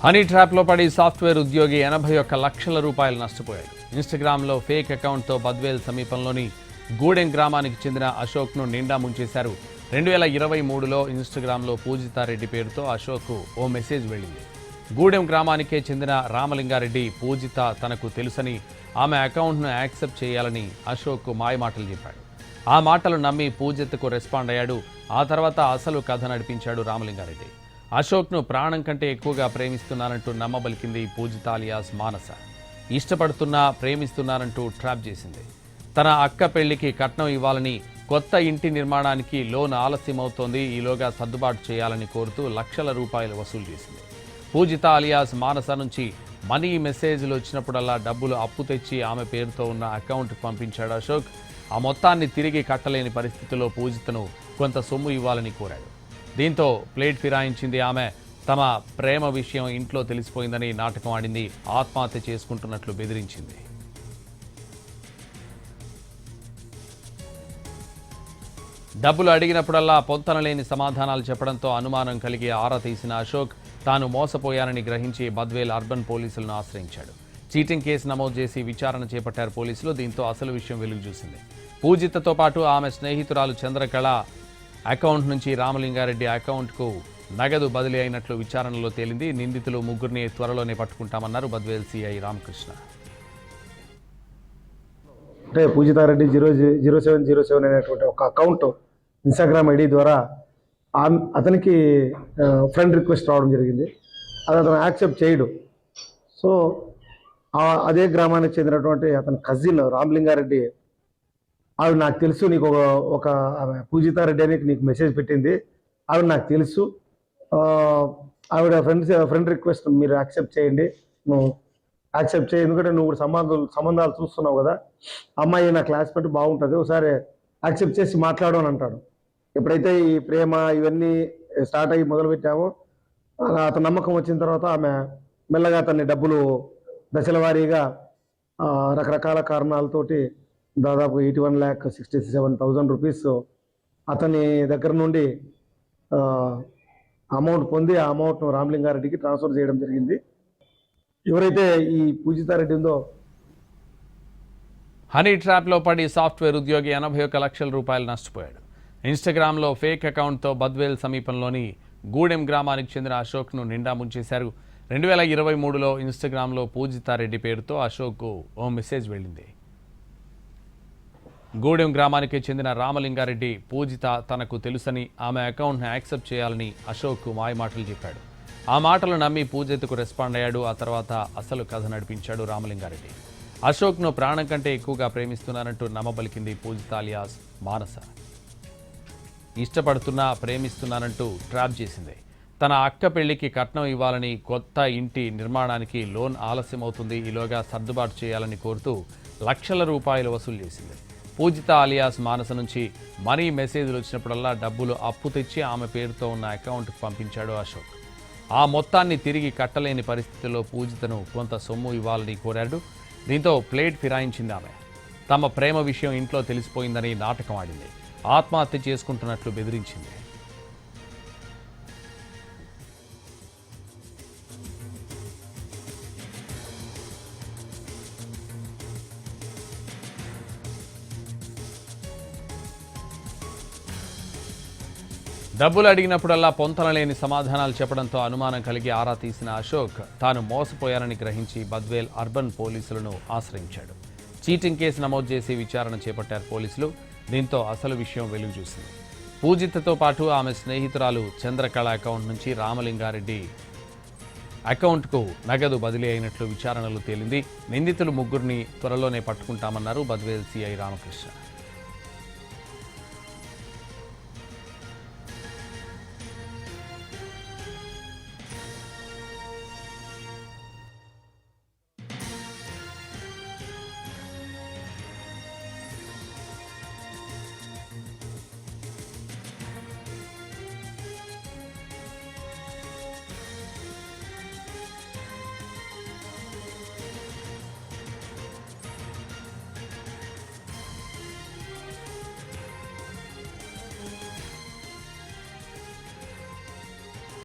Honey ట్రాప్లో పడి software ఉద్యోగి 81 లక్షల రూపాయలు నష్టపోయాడు. ఇన్స్టాగ్రామ్లో ఫేక్ అకౌంట్తో బద్వేల్ సమీపంలోని గూడెం గ్రామానికి చెందిన అశోక్ను నిండా ముంచేశారు. 2023లో ఇన్స్టాగ్రామ్లో పూజితారెడ్డి పేరుతో అశోక్కు ఓ మెసేజ్ వెళ్ళింది. గూడెం గ్రామానికే చెందిన రామలింగారెడ్డి పూజిత తనకు తెలుసని ఆమె అకౌంట్ను యాక్సెప్ట్ చేయాలని అశోక్కు మాయమాటలు చెప్పాడు. ఆ మాటలు నమ్మి పూజితకు రెస్పాండ్ అయ్యాడు. ఆ తర్వాత అసలు కథ నడిపించాడు రామలింగారెడ్డి. అశోక్ను ప్రాణం కంటే ఎక్కువగా ప్రేమిస్తున్నానంటూ నమ్మబలికింది పూజిత అలియాస్ మానస. ఇష్టపడుతున్నా ప్రేమిస్తున్నానంటూ ట్రాప్ చేసింది. తన అక్క పెళ్లికి కట్నం ఇవ్వాలని, కొత్త ఇంటి నిర్మాణానికి లోన్ ఆలస్యమవుతోంది, ఈలోగా సర్దుబాటు చేయాలని కోరుతూ లక్షల రూపాయలు వసూలు చేసింది. పూజిత అలియాస్ మానస నుంచి మనీ మెసేజ్లు వచ్చినప్పుడల్లా డబ్బులు అప్పు తెచ్చి ఆమె పేరుతో ఉన్న అకౌంట్కి పంపించాడు అశోక్. ఆ మొత్తాన్ని తిరిగి కట్టలేని పరిస్థితిలో పూజితను కొంత సొమ్ము ఇవ్వాలని కోరాడు. దీంతో ప్లేట్ ఫిరాయించింది ఆమె. తమ ప్రేమ విషయం ఇంట్లో తెలిసిపోయిందని నాటకం ఆడింది. ఆత్మహత్య చేసుకుంటున్నట్లు బెదిరించింది. డబ్బులు అడిగినప్పుడల్లా పొంతనలేని సమాధానాలు చెప్పడంతో అనుమానం కలిగి ఆరా తీసిన అశోక్ తాను మోసపోయానని గ్రహించి బద్వేల్ అర్బన్ పోలీసులను ఆశ్రయించాడు. చీటింగ్ కేసు నమోదు చేసి విచారణ చేపట్టారు పోలీసులు. దీంతో అసలు విషయం వెలుగు చూసింది. పూజితతో పాటు ఆమె స్నేహితురాలు చంద్రకళ అకౌంట్ నుంచి రామలింగారెడ్డి అకౌంట్కు నగదు బదిలీ అయినట్లు విచారణలో తేలింది. నిందితులు ముగ్గురిని త్వరలోనే పట్టుకుంటామన్నారు బద్వేల్ సిఐ రామకృష్ణ. అంటే పూజితారెడ్డి 0707 అనేటువంటి ఒక అకౌంట్ ఇన్స్టాగ్రామ్ ఐడి ద్వారా అతనికి ఫ్రెండ్ రిక్వెస్ట్ రావడం జరిగింది. అది అతను యాక్సెప్ట్ చేయడు. సో అదే గ్రామానికి చెందినటువంటి అతని కజిన్ రామలింగారెడ్డి, ఆవిడ నాకు తెలుసు, నీకు ఒక పూజితారెడ్డి అని నీకు మెసేజ్ పెట్టింది, ఆవిడ నాకు తెలుసు, ఆవిడ ఫ్రెండ్ రిక్వెస్ట్ మీరు యాక్సెప్ట్ చేయండి, నువ్వు యాక్సెప్ట్ చేయి, ఎందుకంటే నువ్వు సంబంధాలు చూస్తున్నావు కదా, అమ్మాయి నా క్లాస్మేట్ బాగుంటుంది, ఒకసారి యాక్సెప్ట్ చేసి మాట్లాడు అని అంటాడు. ఎప్పుడైతే ఈ ప్రేమ ఇవన్నీ స్టార్ట్ అయ్యి మొదలుపెట్టామో అతను నమ్మకం వచ్చిన తర్వాత ఆమె మెల్లగా అతన్ని డబ్బులు దశల వారీగా రకరకాల కారణాలతోటి దాదాపు 81,67,000 రూపీస్ అతని దగ్గర నుండి అమౌంట్ పొంది ఆ అమౌంట్ను రామలింగారెడ్డికి ట్రాన్స్ఫర్ చేయడం జరిగింది. ఎవరైతే ఈ పూజితారెడ్డి ఉందో హనీ ట్రాప్లో పడి సాఫ్ట్వేర్ ఉద్యోగి 81 లక్షల రూపాయలు నష్టపోయాడు. ఇన్స్టాగ్రామ్లో ఫేక్ అకౌంట్తో బద్వేల్ సమీపంలోని గూడెం గ్రామానికి చెందిన అశోక్ను నిండా ముంచేశారు. 2023లో ఇన్స్టాగ్రామ్లో పూజితారెడ్డి పేరుతో అశోక్కు ఓ మెసేజ్ వెళ్ళింది. గూడెం గ్రామానికి చెందిన రామలింగారెడ్డి పూజిత తనకు తెలుసని ఆమె అకౌంట్ను యాక్సెప్ట్ చేయాలని అశోక్కు మాయమాటలు చెప్పాడు. ఆ మాటలు నమ్మి పూజితకు రెస్పాండ్ అయ్యాడు. ఆ తర్వాత అసలు కథ నడిపించాడు రామలింగారెడ్డి. అశోక్ను ప్రాణం కంటే ఎక్కువగా ప్రేమిస్తున్నానంటూ నమ్మబలికింది పూజిత అలియాస్ మానస. ఇష్టపడుతున్నా ప్రేమిస్తున్నానంటూ ట్రాప్ చేసింది. తన అక్క పెళ్లికి కట్నం ఇవ్వాలని, కొత్త ఇంటి నిర్మాణానికి లోన్ ఆలస్యమవుతుంది, ఈలోగా సర్దుబాటు చేయాలని కోరుతూ లక్షల రూపాయలు వసూలు చేసింది. పూజిత అలియాస్ మానస నుంచి మనీ మెసేజ్లు వచ్చినప్పుడల్లా డబ్బులు అప్పు తెచ్చి ఆమె పేరుతో ఉన్న అకౌంట్కు పంపించాడు అశోక్. ఆ మొత్తాన్ని తిరిగి కట్టలేని పరిస్థితుల్లో పూజితను కొంత సొమ్ము ఇవ్వాలని కోరాడు. దీంతో ప్లేట్ ఫిరాయించింది ఆమె. తమ ప్రేమ విషయం ఇంట్లో తెలిసిపోయిందని నాటకం ఆడింది. ఆత్మహత్య చేసుకుంటున్నట్లు బెదిరించింది. డబ్బులు అడిగినప్పుడల్లా పొంతనలేని సమాధానాలు చెప్పడంతో అనుమానం కలిగి ఆరా తీసిన అశోక్ తాను మోసపోయానని గ్రహించి బద్వేల్ అర్బన్ పోలీసులను ఆశ్రయించాడు. చీటింగ్ కేసు నమోదు చేసి విచారణ చేపట్టారు పోలీసులు. దీంతో అసలు విషయం వెలుగు చూసింది. పూజితతో పాటు ఆమె స్నేహితురాలు చంద్రకళ అకౌంట్ నుంచి రామలింగారెడ్డి అకౌంట్కు నగదు బదిలీ అయినట్లు విచారణలో తేలింది. నిందితులు ముగ్గురిని త్వరలోనే పట్టుకుంటామన్నారు బద్వేల్ సిఐ రామకృష్ణ.